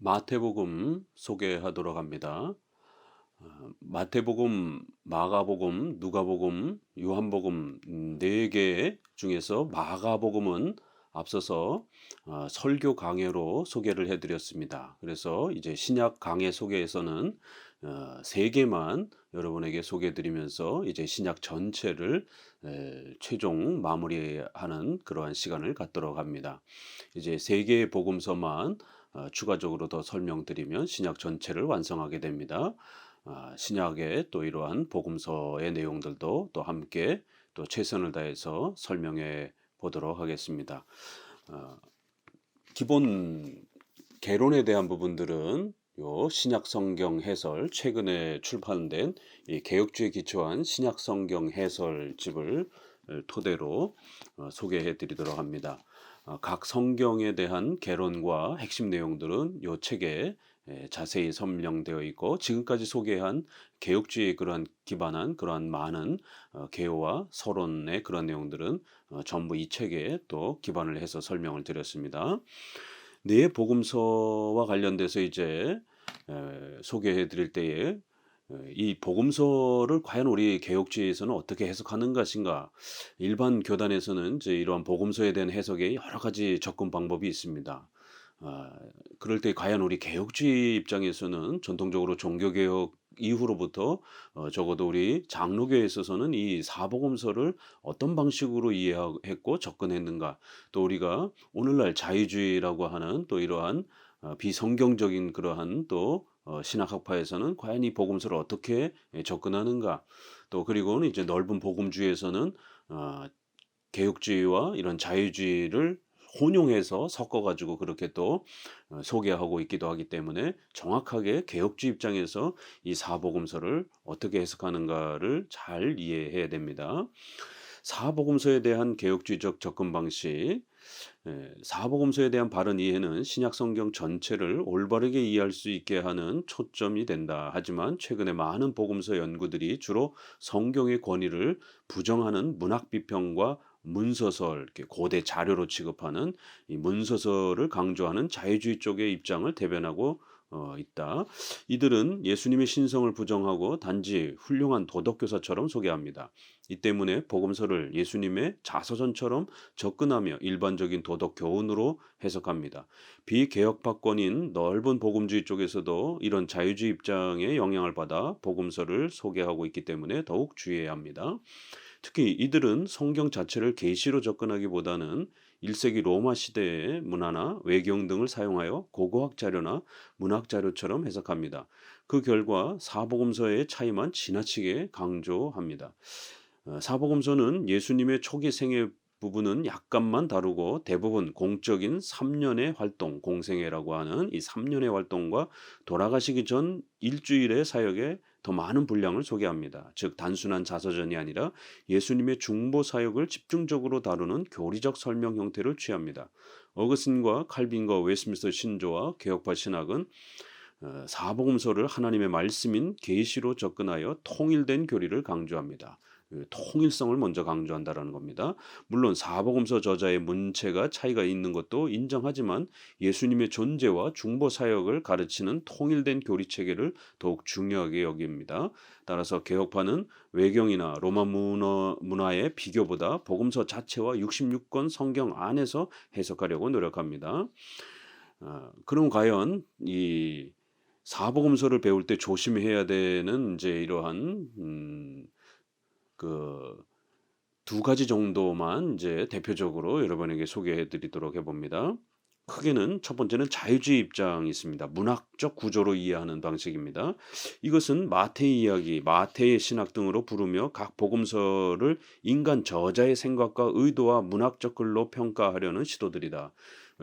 마태복음 소개하도록 합니다. 마태복음, 마가복음, 누가복음, 요한복음 네 개 중에서 마가복음은 앞서서 설교 강해로 소개를 해드렸습니다. 그래서 이제 신약 강해 소개에서는 세 개만 여러분에게 소개해드리면서 이제 신약 전체를 최종 마무리하는 그러한 시간을 갖도록 합니다. 이제 세 개의 복음서만 추가적으로 더 설명드리면 신약 전체를 완성하게 됩니다. 신약의 또 이러한 복음서의 내용들도 또 함께 또 최선을 다해서 설명해 보도록 하겠습니다. 어, 기본 개론에 대한 부분들은 요 신약 성경 해설 최근에 출판된 이 개혁주에 기초한 신약 성경 해설집을 토대로 소개해 드리도록 합니다. 각 성경에 대한 개론과 핵심 내용들은 요 책에 자세히 설명되어 있고 지금까지 소개한 개혁주의에 그러한 기반한 그러한 많은 개요와 서론의 그런 내용들은 전부 이 책에 또 기반을 해서 설명을 드렸습니다. 네 복음서와 관련돼서 이제 소개해 드릴 때에 이 복음서를 과연 우리 개혁주의에서는 어떻게 해석하는 것인가? 일반 교단에서는 이제 이러한 복음서에 대한 해석에 여러 가지 접근 방법이 있습니다. 아, 그럴 때 과연 우리 개혁주의 입장에서는 전통적으로 종교개혁 이후로부터 적어도 우리 장로교에 있어서는 이 사복음서를 어떤 방식으로 이해했고 접근했는가? 또 우리가 오늘날 자유주의라고 하는 또 이러한 비성경적인 그러한 또 신학학파에서는 과연 이 복음서를 어떻게 접근하는가? 또 그리고는 이제 넓은 복음주의에서는 어, 개혁주의와 이런 자유주의를 혼용해서 섞어 가지고 그렇게 또 소개하고 있기도 하기 때문에 정확하게 개혁주의 입장에서 이 사복음서를 어떻게 해석하는가를 잘 이해해야 됩니다. 사복음서에 대한 개혁주의적 접근 방식, 사복음서에 대한 바른 이해는 신약 성경 전체를 올바르게 이해할 수 있게 하는 초점이 된다. 하지만 최근에 많은 복음서 연구들이 주로 성경의 권위를 부정하는 문학 비평과 문서설, 이렇게 고대 자료로 취급하는 이 문서설을 강조하는 자유주의 쪽의 입장을 대변하고 있다. 이들은 예수님의 신성을 부정하고 단지 훌륭한 도덕교사처럼 소개합니다. 이 때문에 복음서를 예수님의 자서전처럼 접근하며 일반적인 도덕 교훈으로 해석합니다. 비개혁파권인 넓은 복음주의 쪽에서도 이런 자유주의 입장에 영향을 받아 복음서를 소개하고 있기 때문에 더욱 주의해야 합니다. 특히 이들은 성경 자체를 계시로 접근하기보다는 1세기 로마 시대의 문화나 외경 등을 사용하여 고고학 자료나 문학 자료처럼 해석합니다. 그 결과 사복음서의 차이만 지나치게 강조합니다. 사복음서는 예수님의 초기 생애 부분은 약간만 다루고 대부분 공적인 3년의 활동, 공생애라고 하는 이 3년의 활동과 돌아가시기 전 일주일의 사역에 더 많은 분량을 소개합니다. 즉 단순한 자서전이 아니라 예수님의 중보 사역을 집중적으로 다루는 교리적 설명 형태를 취합니다. 어거스틴과 칼빈과 웨스민스터 신조와 개혁파 신학은 사복음서를 하나님의 말씀인 계시로 접근하여 통일된 교리를 강조합니다. 그 통일성을 먼저 강조한다라는 겁니다. 물론 사복음서 저자의 문체가 차이가 있는 것도 인정하지만 예수님의 존재와 중보 사역을 가르치는 통일된 교리 체계를 더욱 중요하게 여깁니다. 따라서 개혁파는 외경이나 로마 문화의 비교보다 복음서 자체와 66권 성경 안에서 해석하려고 노력합니다. 그럼 과연 이 사복음서를 배울 때 조심해야 되는 이제 이러한 그 두 가지 정도만 이제 대표적으로 여러분에게 소개해 드리도록 해 봅니다. 크게는 첫 번째는 자유주의 입장이 있습니다. 문학적 구조로 이해하는 방식입니다. 이것은 마태의 이야기, 마태의 신학 등으로 부르며 각 복음서를 인간 저자의 생각과 의도와 문학적 글로 평가하려는 시도들이다.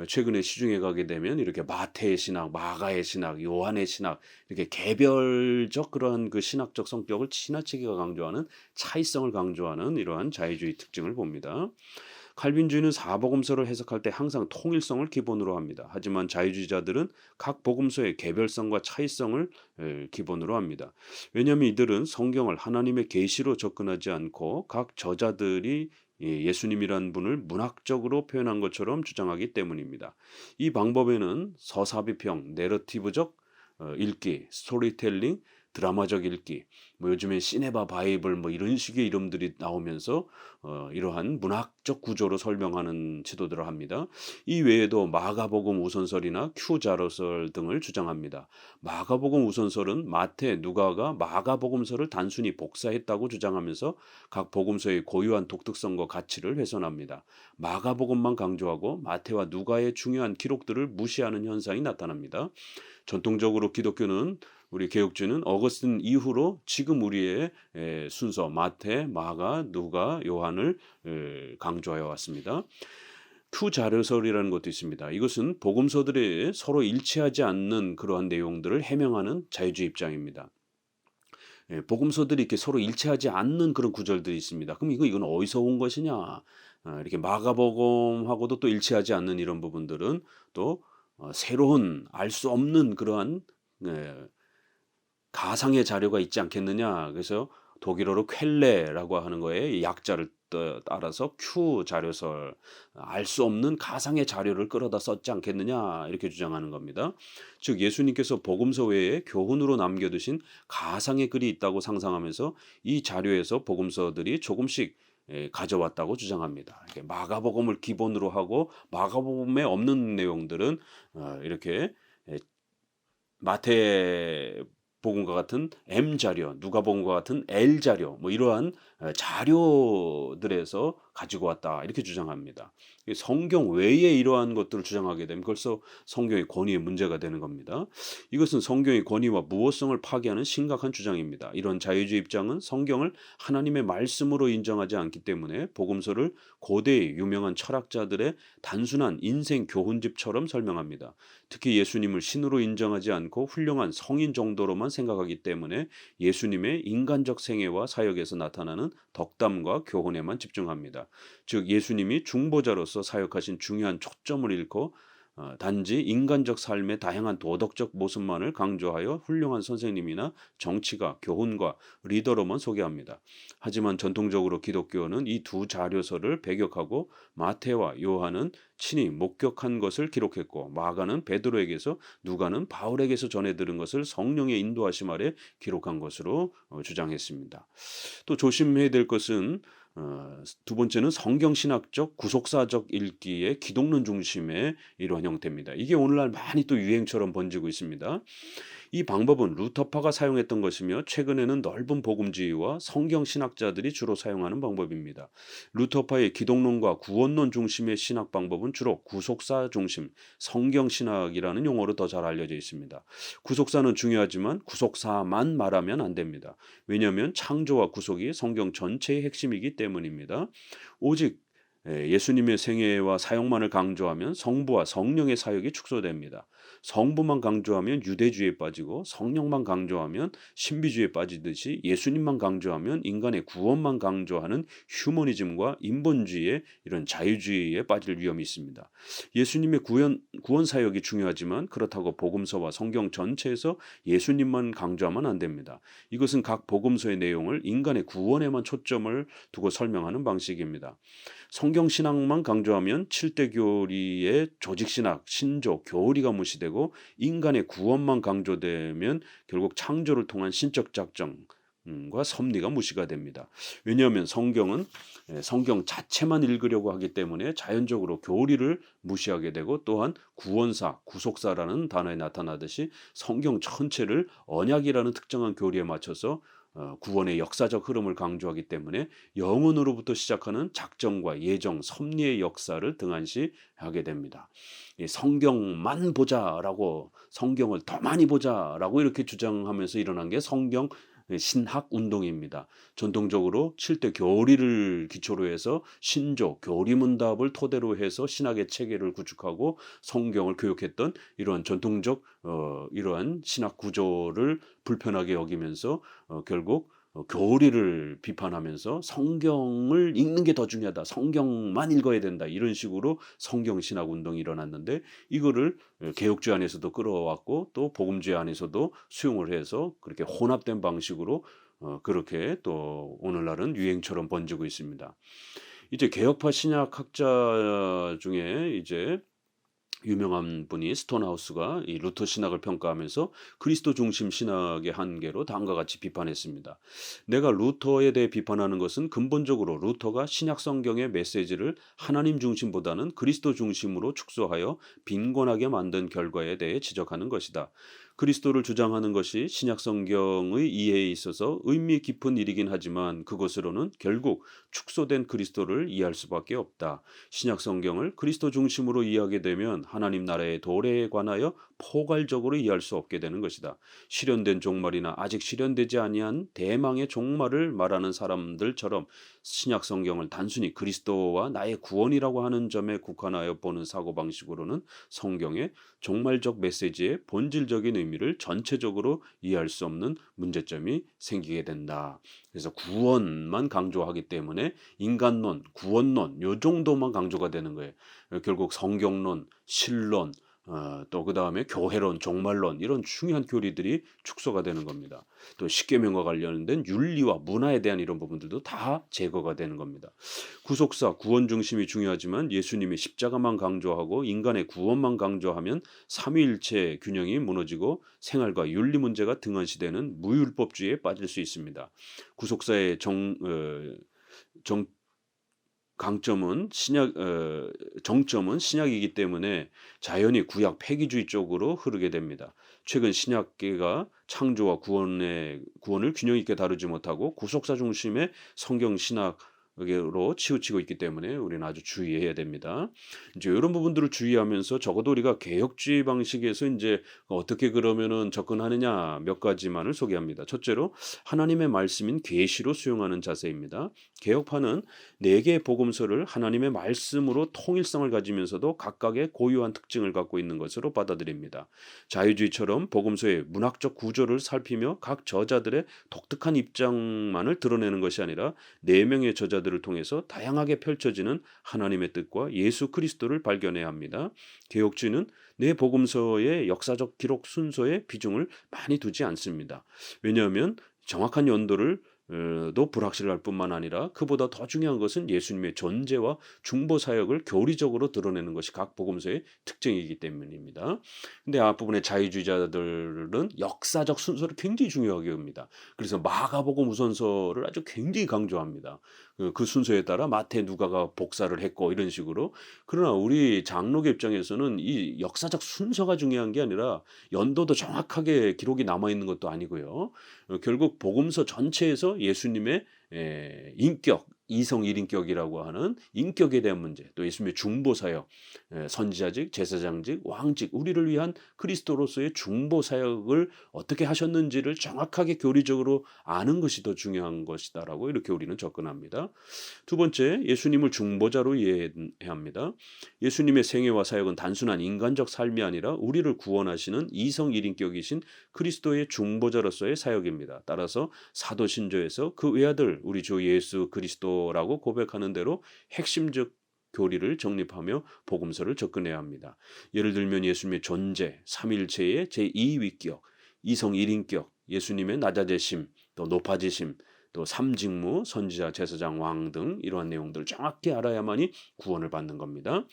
최근에 시중에 가게 되면 이렇게 마태의 신학, 마가의 신학, 요한의 신학 이렇게 개별적 그러한 그 신학적 성격을 지나치게 강조하는 차이성을 강조하는 이러한 자유주의 특징을 봅니다. 칼빈주의는 사복음서를 해석할 때 항상 통일성을 기본으로 합니다. 하지만 자유주의자들은 각 복음서의 개별성과 차이성을 기본으로 합니다. 왜냐하면 이들은 성경을 하나님의 계시로 접근하지 않고 각 저자들이 예수님이란 분을 문학적으로 표현한 것처럼 주장하기 때문입니다. 이 방법에는 서사비평, 내러티브적 읽기, 스토리텔링, 드라마적 읽기, 뭐 요즘에 시네바 바이블 뭐 이런 식의 이름들이 나오면서 이러한 문학적 구조로 설명하는 지도들을 합니다. 이 외에도 마가복음 우선설이나 큐자로설 등을 주장합니다. 마가복음 우선설은 마태, 누가가 마가복음서를 단순히 복사했다고 주장하면서 각 복음서의 고유한 독특성과 가치를 훼손합니다. 마가복음만 강조하고 마태와 누가의 중요한 기록들을 무시하는 현상이 나타납니다. 전통적으로 기독교는 우리 개혁주는 어거스틴 이후로 지금 우리의 순서 마태, 마가, 누가, 요한을 강조하여 왔습니다. 투자료설이라는 것도 있습니다. 이것은 복음서들이 서로 일치하지 않는 그러한 내용들을 해명하는 자유주의 입장입니다. 복음서들이 이렇게 서로 일치하지 않는 그런 구절들이 있습니다. 그럼 이건 어디서 온 것이냐? 이렇게 마가복음하고도 또 일치하지 않는 이런 부분들은 또 새로운 알 수 없는 그러한 가상의 자료가 있지 않겠느냐. 그래서 독일어로 ���레라고 하는 거에 약자를 따라서 큐 자료설, 알 수 없는 가상의 자료를 끌어다 썼지 않겠느냐 이렇게 주장하는 겁니다. 즉 예수님께서 복음서 외에 교훈으로 남겨두신 가상의 글이 있다고 상상하면서 이 자료에서 복음서들이 조금씩 가져왔다고 주장합니다. 이렇게 마가복음을 기본으로 하고 마가복음에 없는 내용들은 이렇게 마태 복음과 같은 M 자료, 누가복음과 같은 L 자료, 뭐 이러한 자료들에서 가지고 왔다 이렇게 주장합니다. 성경 외에 이러한 것들을 주장하게 되면 벌써 성경의 권위에 문제가 되는 겁니다. 이것은 성경의 권위와 무호성을 파괴하는 심각한 주장입니다. 이런 자유주의 입장은 성경을 하나님의 말씀으로 인정하지 않기 때문에 복음서를 고대의 유명한 철학자들의 단순한 인생 교훈집처럼 설명합니다. 특히 예수님을 신으로 인정하지 않고 훌륭한 성인 정도로만 생각하기 때문에 예수님의 인간적 생애와 사역에서 나타나는 덕담과 교훈에만 집중합니다. 즉 예수님이 중보자로서 사역하신 중요한 초점을 잃고 단지 인간적 삶의 다양한 도덕적 모습만을 강조하여 훌륭한 선생님이나 정치가, 교훈과 리더로만 소개합니다. 하지만 전통적으로 기독교는 이 두 자료서를 배격하고 마태와 요한은 친히 목격한 것을 기록했고 마가는 베드로에게서 누가는 바울에게서 전해 들은 것을 성령의 인도하심 아래 기록한 것으로 주장했습니다. 또 조심해야 될 것은 두 번째는 성경신학적 구속사적 읽기의 기독론 중심의 이러한 형태입니다. 이게 오늘날 많이 또 유행처럼 번지고 있습니다. 이 방법은 루터파가 사용했던 것이며 최근에는 넓은 복음주의와 성경신학자들이 주로 사용하는 방법입니다. 루터파의 기독론과 구원론 중심의 신학 방법은 주로 구속사 중심, 성경신학이라는 용어로 더 잘 알려져 있습니다. 구속사는 중요하지만 구속사만 말하면 안 됩니다. 왜냐하면 창조와 구속이 성경 전체의 핵심이기 때문입니다. 오직 예수님의 생애와 사역만을 강조하면 성부와 성령의 사역이 축소됩니다. 성부만 강조하면 유대주의에 빠지고 성령만 강조하면 신비주의에 빠지듯이 예수님만 강조하면 인간의 구원만 강조하는 휴머니즘과 인본주의의 이런 자유주의에 빠질 위험이 있습니다. 예수님의 구원 사역이 중요하지만 그렇다고 복음서와 성경 전체에서 예수님만 강조하면 안 됩니다. 이것은 각 복음서의 내용을 인간의 구원에만 초점을 두고 설명하는 방식입니다. 성경신학만 강조하면 7대 교리의 조직신학, 신조, 교리가 무시되고 인간의 구원만 강조되면 결국 창조를 통한 신적 작정과 섭리가 무시가 됩니다. 왜냐하면 성경은 성경 자체만 읽으려고 하기 때문에 자연적으로 교리를 무시하게 되고 또한 구원사, 구속사라는 단어에 나타나듯이 성경 전체를 언약이라는 특정한 교리에 맞춰서 구원의 역사적 흐름을 강조하기 때문에 영혼으로부터 시작하는 작정과 예정, 섭리의 역사를 등한시하게 됩니다. 성경만 보자라고 성경을 더 많이 보자라고 이렇게 주장하면서 일어난 게 성경 신학 운동입니다. 전통적으로 7대 교리를 기초로 해서 신조, 교리문답을 토대로 해서 신학의 체계를 구축하고 성경을 교육했던 이러한 전통적 이러한 신학 구조를 불편하게 여기면서 결국 교리를 비판하면서 성경을 읽는 게 더 중요하다. 성경만 읽어야 된다. 이런 식으로 성경신학 운동이 일어났는데 이거를 개혁주의 안에서도 끌어왔고 또 복음주의 안에서도 수용을 해서 그렇게 혼합된 방식으로 그렇게 또 오늘날은 유행처럼 번지고 있습니다. 이제 개혁파 신약학자 중에 이제 유명한 분이 스톤하우스가 이 루터 신학을 평가하면서 그리스도 중심 신학의 한계로 다음과 같이 비판했습니다. 내가 루터에 대해 비판하는 것은 근본적으로 루터가 신약 성경의 메시지를 하나님 중심보다는 그리스도 중심으로 축소하여 빈곤하게 만든 결과에 대해 지적하는 것이다. 그리스도를 주장하는 것이 신약 성경의 이해에 있어서 의미 깊은 일이긴 하지만 그것으로는 결국 축소된 그리스도를 이해할 수밖에 없다. 신약 성경을 그리스도 중심으로 이해하게 되면 하나님 나라의 도래에 관하여 포괄적으로 이해할 수 없게 되는 것이다. 실현된 종말이나 아직 실현되지 아니한 대망의 종말을 말하는 사람들처럼 신약 성경을 단순히 그리스도와 나의 구원이라고 하는 점에 국한하여 보는 사고방식으로는 성경의 종말적 메시지의 본질적인 의미를 전체적으로 이해할 수 없는 문제점이 생기게 된다. 그래서 구원만 강조하기 때문에 인간론, 구원론 요 정도만 강조가 되는 거예요. 결국 성경론, 신론, 또 그다음에 교회론, 종말론 이런 중요한 교리들이 축소가 되는 겁니다. 또 십계명과 관련된 윤리와 문화에 대한 이런 부분들도 다 제거가 되는 겁니다. 구속사, 구원 중심이 중요하지만 예수님이 십자가만 강조하고 인간의 구원만 강조하면 삼위일체 균형이 무너지고 생활과 윤리 문제가 등한시되는 무율법주의에 빠질 수 있습니다. 구속사의 정 강점은 정점은 신약이기 때문에 자연히 구약 폐기주의 쪽으로 흐르게 됩니다. 최근 신약계가 창조와 구원을 균형 있게 다루지 못하고 구속사 중심의 성경 신학으로 치우치고 있기 때문에 우리는 아주 주의해야 됩니다. 이제 이런 부분들을 주의하면서 적어도 우리가 개혁주의 방식에서 이제 어떻게 그러면은 접근하느냐 몇 가지만을 소개합니다. 첫째로 하나님의 말씀인 계시로 수용하는 자세입니다. 개혁파는 네 개의 복음서를 하나님의 말씀으로 통일성을 가지면서도 각각의 고유한 특징을 갖고 있는 것으로 받아들입니다. 자유주의처럼 복음서의 문학적 구조를 살피며 각 저자들의 독특한 입장만을 드러내는 것이 아니라 네 명의 저자들을 통해서 다양하게 펼쳐지는 하나님의 뜻과 예수 그리스도를 발견해야 합니다. 개혁주의는 네 복음서의 역사적 기록 순서에 비중을 많이 두지 않습니다. 왜냐하면 정확한 연도를 도 불확실할 뿐만 아니라 그보다 더 중요한 것은 예수님의 존재와 중보 사역을 교리적으로 드러내는 것이 각 복음서의 특징이기 때문입니다. 근데 앞부분의 자유주의자들은 역사적 순서를 굉장히 중요하게 봅니다. 그래서 마가복음 우선서를 아주 굉장히 강조합니다. 그 순서에 따라 마태, 누가가 복사를 했고 이런 식으로. 그러나 우리 장로교 입장에서는 이 역사적 순서가 중요한 게 아니라 연도도 정확하게 기록이 남아 있는 것도 아니고요. 결국 복음서 전체에서 예수님의 인격, 이성 일인격이라고 하는 인격에 대한 문제, 또 예수님의 중보사역, 선지자직, 제사장직, 왕직, 우리를 위한 그리스도로서의 중보사역을 어떻게 하셨는지를 정확하게 교리적으로 아는 것이 더 중요한 것이다라고 이렇게 우리는 접근합니다. 두 번째, 예수님을 중보자로 이해해야 합니다. 예수님의 생애와 사역은 단순한 인간적 삶이 아니라 우리를 구원하시는 이성 일인격이신 그리스도의 중보자로서의 사역입니다. 따라서 사도신조에서 그 외아들 우리 주 예수 그리스도라고 고백하는 대로 핵심적 교리를 정립하며 복음서를 접근해야 합니다. 예를 들면 예수님의 존재, 삼위일체의 제2위격, 이성 1인격, 예수님의 낮아지심, 또 높아지심, 또 삼직무, 선지자, 제사장, 왕 등 이러한 내용들을 정확히 알아야만이 구원을 받는 겁니다.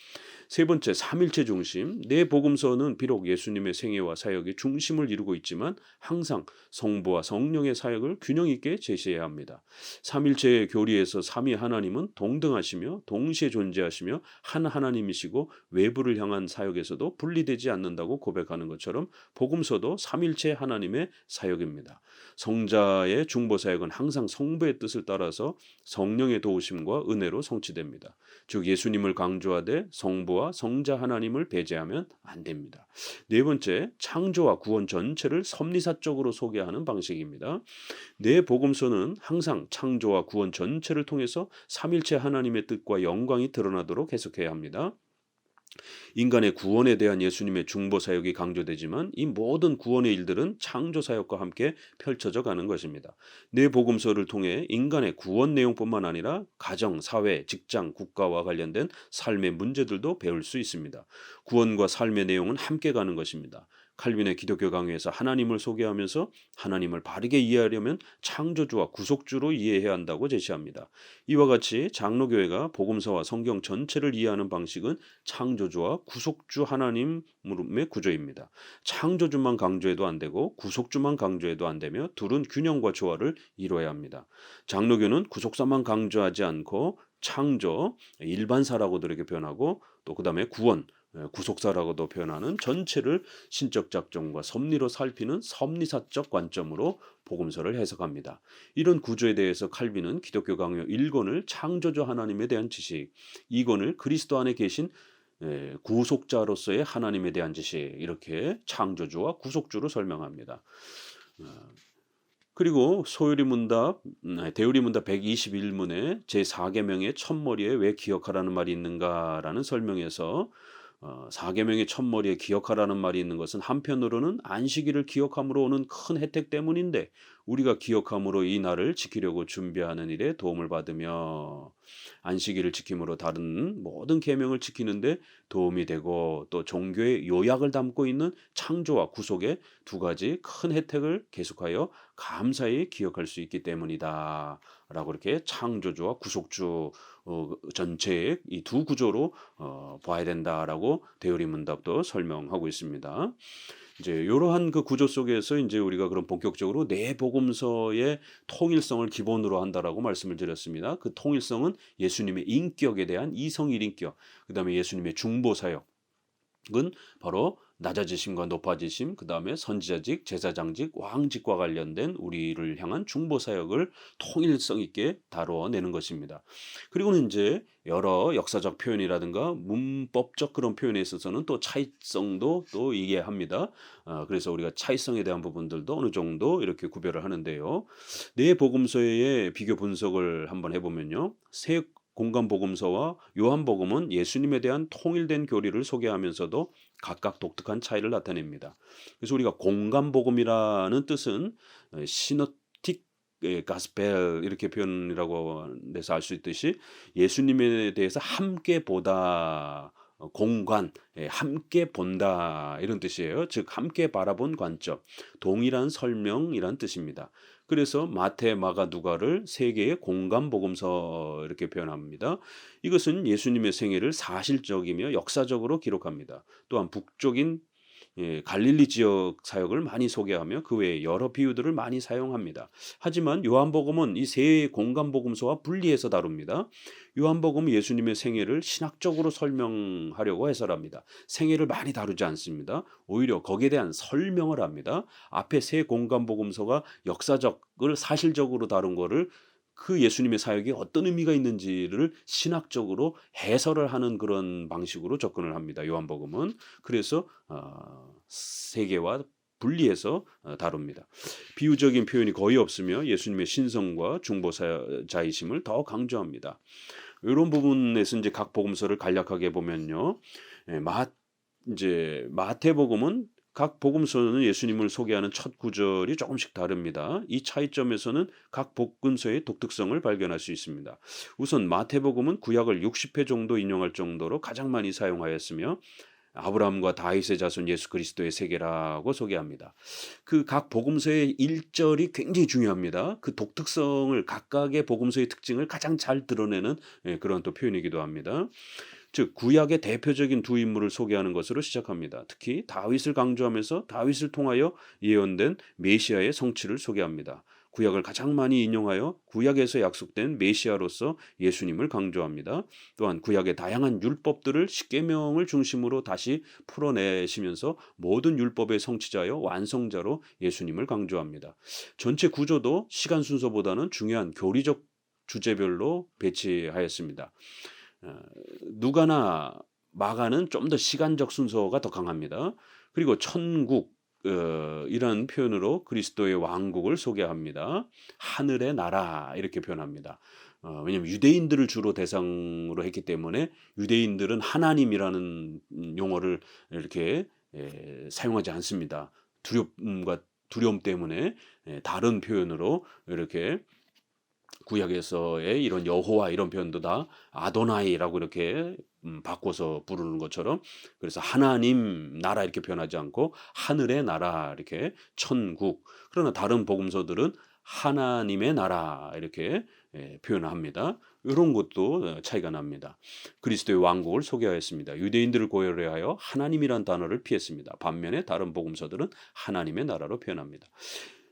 세 번째, 삼일체 중심. 네 복음서는 비록 예수님의 생애와 사역이 중심을 이루고 있지만 항상 성부와 성령의 사역을 균형 있게 제시해야 합니다. 삼일체의 교리에서 삼위 하나님은 동등하시며 동시에 존재하시며 한 하나님이시고 외부를 향한 사역에서도 분리되지 않는다고 고백하는 것처럼 복음서도 삼일체 하나님의 사역입니다. 성자의 중보 사역은 항상 성부의 뜻을 따라서 성령의 도우심과 은혜로 성취됩니다. 즉 예수님을 강조하되 성부와 성자 하나님을 배제하면 안 됩니다. 네 번째, 창조와 구원 전체를 섭리사적으로 소개하는 방식입니다. 네 복음서는 항상 창조와 구원 전체를 통해서 삼일체 하나님의 뜻과 영광이 드러나도록 해석해야 합니다. 인간의 구원에 대한 예수님의 중보 사역이 강조되지만 이 모든 구원의 일들은 창조 사역과 함께 펼쳐져 가는 것입니다. 네 복음서를 통해 인간의 구원 내용뿐만 아니라 가정, 사회, 직장, 국가와 관련된 삶의 문제들도 배울 수 있습니다. 구원과 삶의 내용은 함께 가는 것입니다. 칼빈의 기독교 강요에서 하나님을 소개하면서 하나님을 바르게 이해하려면 창조주와 구속주로 이해해야 한다고 제시합니다. 이와 같이 장로교회가 복음서와 성경 전체를 이해하는 방식은 창조주와 구속주 하나님의 구조입니다. 창조주만 강조해도 안 되고 구속주만 강조해도 안 되며 둘은 균형과 조화를 이루어야 합니다. 장로교는 구속사만 강조하지 않고 창조, 일반사라고도 이렇게 표현하고 또 그 다음에 구원, 구속사라고도 표현하는 전체를 신적 작정과 섭리로 살피는 섭리사적 관점으로 복음서를 해석합니다. 이런 구조에 대해서 칼빈은 기독교 강요 1권을 창조주 하나님에 대한 지식, 2권을 그리스도 안에 계신 구속자로서의 하나님에 대한 지식, 이렇게 창조주와 구속주로 설명합니다. 그리고 대우리 문답 121문에 제4계명의 첫머리에 왜 기억하라는 말이 있는가라는 설명에서 4계명의 첫머리에 기억하라는 말이 있는 것은 한편으로는 안식일을 기억함으로 오는 큰 혜택 때문인데 우리가 기억함으로 이 날을 지키려고 준비하는 일에 도움을 받으며 안식일을 지킴으로 다른 모든 계명을 지키는데 도움이 되고 또 종교의 요약을 담고 있는 창조와 구속의 두 가지 큰 혜택을 계속하여 감사히 기억할 수 있기 때문이다 라고 이렇게 창조주와 구속주 전체의 이 두 구조로 봐야 된다라고 대우리 문답도 설명하고 있습니다. 이제 이러한 그 구조 속에서 이제 우리가 그럼 본격적으로 네 복음서의 통일성을 기본으로 한다라고 말씀을 드렸습니다. 그 통일성은 예수님의 인격에 대한 이성일 인격, 그다음에 예수님의 중보 사역은 바로 낮아지심과 높아지심, 그 다음에 선지자직, 제사장직, 왕직과 관련된 우리를 향한 중보 사역을 통일성 있게 다뤄내는 것입니다. 그리고는 이제 여러 역사적 표현이라든가 문법적 그런 표현에 있어서는 또 차이성도 또 이해합니다. 그래서 우리가 차이성에 대한 부분들도 어느 정도 이렇게 구별을 하는데요. 네 복음서의 비교 분석을 한번 해보면요. 세 공간 복음서와 요한 복음은 예수님에 대한 통일된 교리를 소개하면서도 각각 독특한 차이를 나타냅니다. 그래서 우리가 공간 복음이라는 뜻은 시노틱 가스펠 이렇게 표현이라고 해서 알 수 있듯이 예수님에 대해서 함께 보다, 공간, 함께 본다 이런 뜻이에요. 즉 함께 바라본 관점, 동일한 설명이란 뜻입니다. 그래서 마태, 마가, 누가를 세 개의 공간 복음서 이렇게 표현합니다. 이것은 예수님의 생애를 사실적이며 역사적으로 기록합니다. 또한 북쪽인 갈릴리 지역 사역을 많이 소개하며 그 외에 여러 비유들을 많이 사용합니다. 하지만 요한복음은 이 세 공간 복음서와 분리해서 다룹니다. 요한복음은 예수님의 생애를 신학적으로 설명하려고 해설합니다. 생애를 많이 다루지 않습니다. 오히려 거기에 대한 설명을 합니다. 앞에 세 공간 복음서가 역사적을 사실적으로 다룬 거를 그 예수님의 사역이 어떤 의미가 있는지를 신학적으로 해설을 하는 그런 방식으로 접근을 합니다. 요한복음은. 그래서 세계와 분리해서 다룹니다. 비유적인 표현이 거의 없으며 예수님의 신성과 중보자이심을 더 강조합니다. 이런 부분에서 이제 각 복음서를 간략하게 보면요. 마태복음은 각 복음서는 예수님을 소개하는 첫 구절이 조금씩 다릅니다. 이 차이점에서는 각 복음서의 독특성을 발견할 수 있습니다. 우선 마태복음은 구약을 60회 정도 인용할 정도로 가장 많이 사용하였으며 아브라함과 다윗의 자손 예수 그리스도의 세계라고 소개합니다. 그 각 복음서의 일절이 굉장히 중요합니다. 그 독특성을 각각의 복음서의 특징을 가장 잘 드러내는 그런 또 표현이기도 합니다. 즉 구약의 대표적인 두 인물을 소개하는 것으로 시작합니다. 특히 다윗을 강조하면서 다윗을 통하여 예언된 메시아의 성취를 소개합니다. 구약을 가장 많이 인용하여 구약에서 약속된 메시아로서 예수님을 강조합니다. 또한 구약의 다양한 율법들을 십계명을 중심으로 다시 풀어내시면서 모든 율법의 성취자여 완성자로 예수님을 강조합니다. 전체 구조도 시간 순서보다는 중요한 교리적 주제별로 배치하였습니다. 누가나 마가는 좀 더 시간적 순서가 더 강합니다. 그리고 천국 이런 표현으로 그리스도의 왕국을 소개합니다. 하늘의 나라 이렇게 표현합니다. 왜냐하면 유대인들을 주로 대상으로 했기 때문에 유대인들은 하나님이라는 용어를 이렇게 사용하지 않습니다. 두려움 때문에 다른 표현으로 이렇게 구약에서의 이런 여호와 이런 표현도 다 아도나이라고 이렇게 바꿔서 부르는 것처럼, 그래서 하나님 나라 이렇게 표현하지 않고 하늘의 나라 이렇게 천국. 그러나 다른 복음서들은 하나님의 나라 이렇게 표현합니다. 이런 것도 차이가 납니다. 그리스도의 왕국을 소개하였습니다. 유대인들을 고려하여 하나님이란 단어를 피했습니다. 반면에 다른 복음서들은 하나님의 나라로 표현합니다.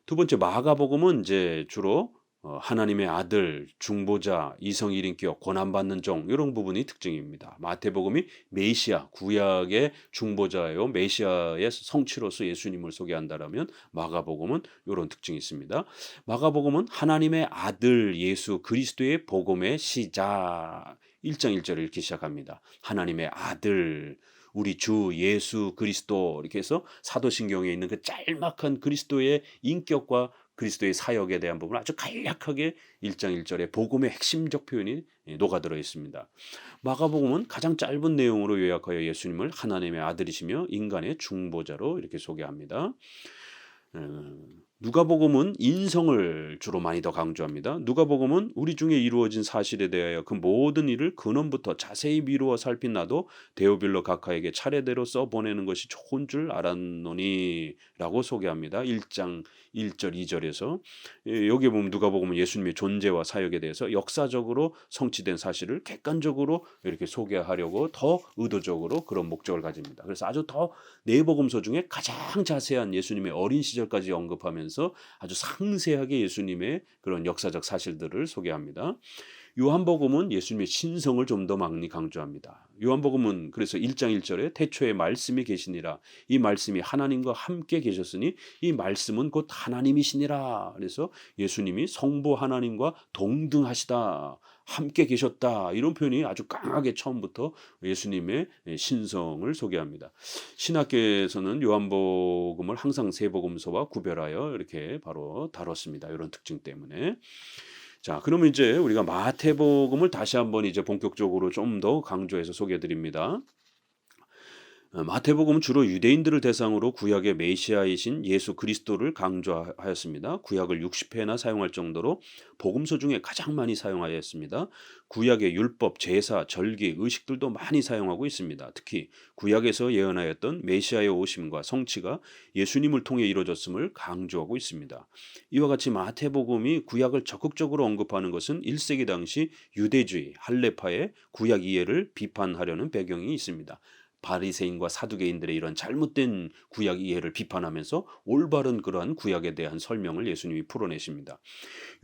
두 번째, 마가복음은 이제 주로 하나님의 아들, 중보자, 이성 일인격, 고난받는 종 이런 부분이 특징입니다. 마태복음이 메시아, 구약의 중보자요 메시아의 성취로서 예수님을 소개한다라면 마가복음은 이런 특징이 있습니다. 마가복음은 하나님의 아들 예수 그리스도의 복음의 시작 1장 1절을 이렇게 시작합니다. 하나님의 아들 우리 주 예수 그리스도 이렇게 해서 사도신경에 있는 그 짤막한 그리스도의 인격과 그리스도의 사역에 대한 부분을 아주 간략하게 1장 1절에 복음의 핵심적 표현이 녹아들어 있습니다. 마가복음은 가장 짧은 내용으로 요약하여 예수님을 하나님의 아들이시며 인간의 중보자로 이렇게 소개합니다. 누가복음은 인성을 주로 많이 더 강조합니다. 누가복음은 우리 중에 이루어진 사실에 대하여 그 모든 일을 근원부터 자세히 미루어 살핀 나도 데오빌로 각하에게 차례대로 써보내는 것이 좋은 줄 알았노니 라고 소개합니다. 1장 1절 2절에서 여기에 보면 누가복음은 예수님의 존재와 사역에 대해서 역사적으로 성취된 사실을 객관적으로 이렇게 소개하려고 더 의도적으로 그런 목적을 가집니다. 그래서 아주 더 네 복음서 중에 가장 자세한 예수님의 어린 시절까지 언급하면서 아주 상세하게 예수님의 그런 역사적 사실들을 소개합니다. 요한복음은 예수님의 신성을 좀 더 많이 강조합니다. 요한복음은 그래서 1장 1절에 태초에 말씀이 계시니라. 이 말씀이 하나님과 함께 계셨으니 이 말씀은 곧 하나님이시니라. 그래서 예수님이 성부 하나님과 동등하시다. 함께 계셨다. 이런 표현이 아주 강하게 처음부터 예수님의 신성을 소개합니다. 신학계에서는 요한복음을 항상 세 복음서와 구별하여 이렇게 바로 다뤘습니다. 이런 특징 때문에. 자, 그러면 이제 우리가 마태복음을 다시 한번 이제 본격적으로 좀 더 강조해서 소개해 드립니다. 마태복음은 주로 유대인들을 대상으로 구약의 메시아이신 예수 그리스도를 강조하였습니다. 구약을 60회나 사용할 정도로 복음서 중에 가장 많이 사용하였습니다. 구약의 율법, 제사, 절기, 의식들도 많이 사용하고 있습니다. 특히 구약에서 예언하였던 메시아의 오심과 성취가 예수님을 통해 이루어졌음을 강조하고 있습니다. 이와 같이 마태복음이 구약을 적극적으로 언급하는 것은 1세기 당시 유대주의, 할례파의 구약 이해를 비판하려는 배경이 있습니다. 바리새인과 사두개인들의 이런 잘못된 구약 이해를 비판하면서 올바른 그러한 구약에 대한 설명을 예수님이 풀어내십니다.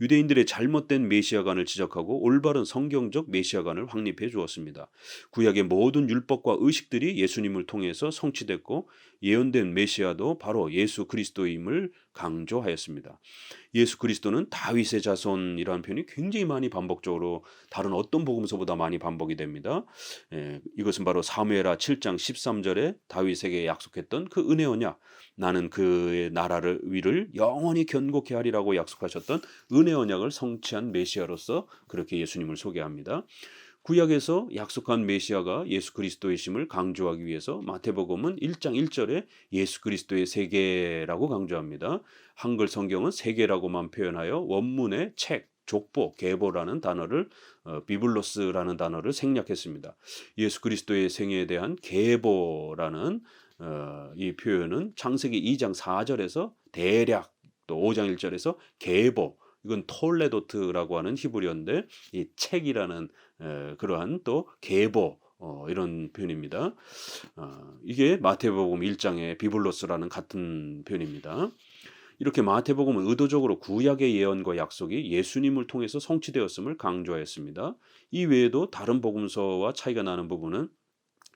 유대인들의 잘못된 메시아관을 지적하고 올바른 성경적 메시아관을 확립해 주었습니다. 구약의 모든 율법과 의식들이 예수님을 통해서 성취됐고 예언된 메시아도 바로 예수 그리스도임을 강조하였습니다. 예수 그리스도는 다윗의 자손이라는 표현이 굉장히 많이 반복적으로 다른 어떤 복음서보다 많이 반복이 됩니다. 이것은 바로 사무엘하 7장 13절에 다윗에게 약속했던 그 은혜 언약, 나는 그의 나라를 위를 영원히 견고케 하리라고 약속하셨던 은혜 언약을 성취한 메시아로서 그렇게 예수님을 소개합니다. 구약에서 약속한 메시아가 예수 그리스도이심을 강조하기 위해서 마태복음은 1장 1절에 예수 그리스도의 세계라고 강조합니다. 한글 성경은 세계라고만 표현하여 원문의 책, 족보, 계보라는 단어를 비블로스라는 단어를 생략했습니다. 예수 그리스도의 생애에 대한 계보라는 이 표현은 창세기 2장 4절에서 대략 또 5장 1절에서 계보, 이건 톨레도트라고 하는 히브리어인데 이 책이라는 그러한 또 계보 이런 표현입니다. 이게 마태복음 1장의 비블로스라는 같은 표현입니다. 이렇게 마태복음은 의도적으로 구약의 예언과 약속이 예수님을 통해서 성취되었음을 강조하였습니다. 이 외에도 다른 복음서와 차이가 나는 부분은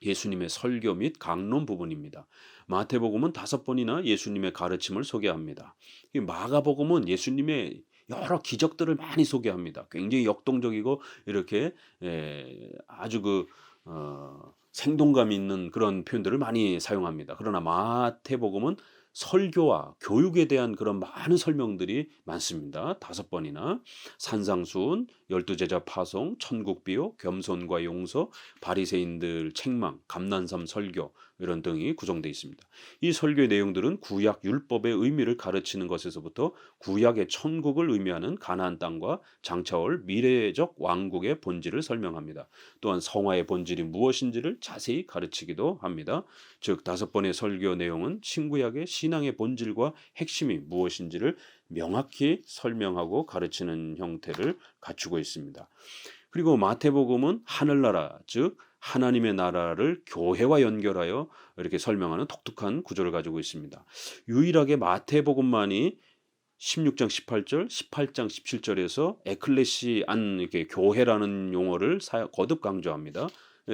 예수님의 설교 및 강론 부분입니다. 마태복음은 5번이나 예수님의 가르침을 소개합니다. 마가복음은 예수님의 여러 기적들을 많이 소개합니다. 굉장히 역동적이고 이렇게 아주 생동감 있는 그런 표현들을 많이 사용합니다. 그러나 마태복음은 설교와 교육에 대한 그런 많은 설명들이 많습니다. 5번이나 산상수훈, 12제자 파송, 천국비유, 겸손과 용서, 바리새인들 책망, 감난삼 설교, 이런 등이 구성되어 있습니다. 이 설교의 내용들은 구약 율법의 의미를 가르치는 것에서부터 구약의 천국을 의미하는 가나안 땅과 장차올 미래적 왕국의 본질을 설명합니다. 또한 성화의 본질이 무엇인지를 자세히 가르치기도 합니다. 즉 5번의 설교 내용은 신구약의 신앙의 본질과 핵심이 무엇인지를 명확히 설명하고 가르치는 형태를 갖추고 있습니다. 그리고 마태복음은 하늘나라, 즉 하나님의 나라를 교회와 연결하여 이렇게 설명하는 독특한 구조를 가지고 있습니다. 유일하게 마태복음만이 16장 18절, 18장 17절에서 에클레시안 이렇게 교회라는 용어를 거듭 강조합니다.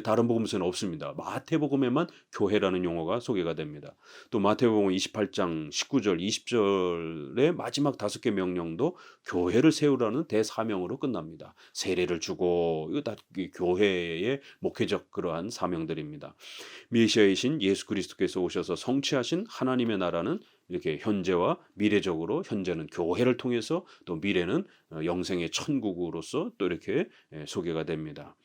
다른 복음서는 없습니다. 마태복음에만 교회라는 용어가 소개가 됩니다. 또 마태복음 28장 19절, 20절의 마지막 5개 명령도 교회를 세우라는 대사명으로 끝납니다. 세례를 주고 이거 다 교회의 목회적 그러한 사명들입니다. 메시아이신 예수 그리스도께서 오셔서 성취하신 하나님의 나라는 이렇게 현재와 미래적으로 현재는 교회를 통해서 또 미래는 영생의 천국으로서 또 이렇게 소개가 됩니다.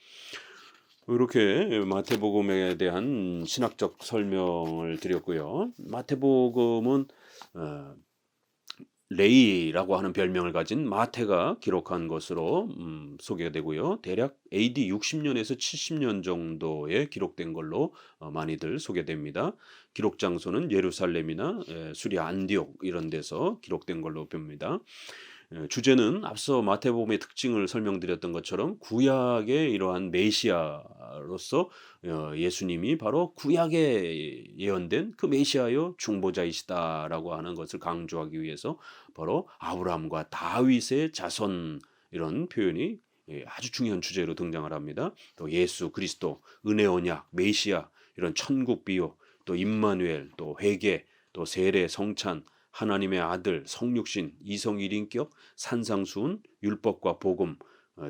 이렇게 마태복음에 대한 신학적 설명을 드렸고요. 마태복음은 레이라고 하는 별명을 가진 마태가 기록한 것으로 소개가 되고요. 대략 AD 60년에서 70년 정도에 기록된 걸로 많이들 소개됩니다. 기록 장소는 예루살렘이나 수리아 안디옥 이런 데서 기록된 걸로 봅니다. 주제는 앞서 마태복음의 특징을 설명드렸던 것처럼 구약의 이러한 메시아로서 예수님이 바로 구약에 예언된 그 메시아요 중보자이시다라고 하는 것을 강조하기 위해서 바로 아브라함과 다윗의 자손 이런 표현이 아주 중요한 주제로 등장을 합니다. 또 예수 그리스도, 은혜 언약, 메시아 이런 천국 비유, 또 임마누엘, 또 회개, 또 세례, 성찬, 하나님의 아들, 성육신, 이성 일인격, 산상수훈, 율법과 복음,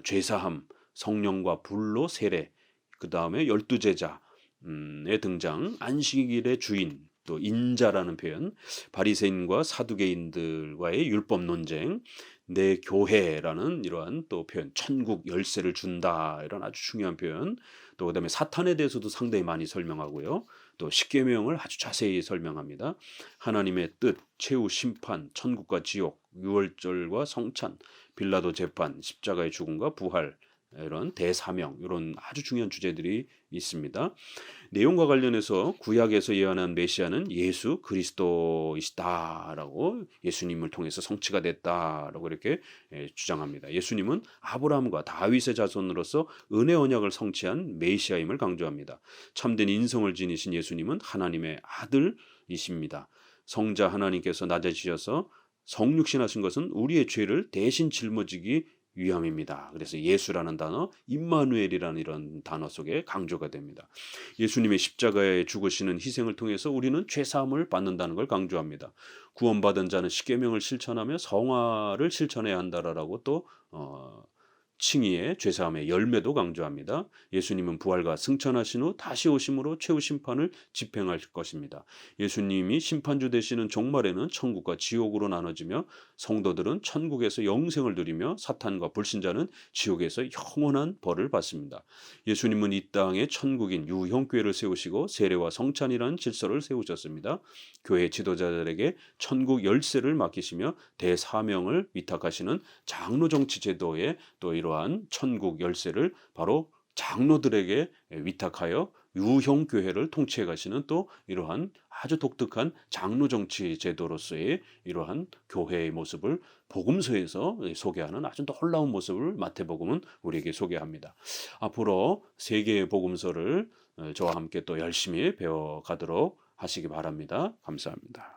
죄사함, 성령과 불로 세례, 그 다음에 12제자의 등장, 안식일의 주인, 또 인자라는 표현, 바리새인과 사두개인들과의 율법 논쟁, 내 교회라는 이러한 또 표현, 천국 열쇠를 준다 이런 아주 중요한 표현, 또 그다음에 사탄에 대해서도 상당히 많이 설명하고요. 또 십계명을 아주 자세히 설명합니다. 하나님의 뜻, 최후 심판, 천국과 지옥, 유월절과 성찬, 빌라도 재판, 십자가의 죽음과 부활 이런 대사명 이런 아주 중요한 주제들이 있습니다. 내용과 관련해서 구약에서 예언한 메시아는 예수 그리스도이시다라고 예수님을 통해서 성취가 됐다라고 이렇게 주장합니다. 예수님은 아브라함과 다윗의 자손으로서 은혜 언약을 성취한 메시아임을 강조합니다. 참된 인성을 지니신 예수님은 하나님의 아들이십니다. 성자 하나님께서 낮아지셔서 성육신하신 것은 우리의 죄를 대신 짊어지기 위함입니다. 그래서 예수라는 단어, 임마누엘이라는 이런 단어 속에 강조가 됩니다. 예수님의 십자가에 죽으시는 희생을 통해서 우리는 죄사함을 받는다는 걸 강조합니다. 구원받은 자는 십계명을 실천하며 성화를 실천해야 한다라고 또 칭의의 죄사함의 열매도 강조합니다. 예수님은 부활과 승천하신 후 다시 오심으로 최후 심판을 집행할 것입니다. 예수님이 심판주 되시는 종말에는 천국과 지옥으로 나눠지며 성도들은 천국에서 영생을 누리며 사탄과 불신자는 지옥에서 영원한 벌을 받습니다. 예수님은 이 땅에 천국인 유형교회를 세우시고 세례와 성찬이라는 질서를 세우셨습니다. 교회 지도자들에게 천국 열쇠를 맡기시며 대사명을 위탁하시는 장로정치 제도의 또 이러한 천국 열쇠를 바로 장로들에게 위탁하여 유형교회를 통치해 가시는 또 이러한 아주 독특한 장로정치 제도로서의 이러한 교회의 모습을 복음서에서 소개하는 아주 놀라운 모습을 마태복음은 우리에게 소개합니다. 앞으로 세 개의 복음서를 저와 함께 또 열심히 배워가도록 하시기 바랍니다. 감사합니다.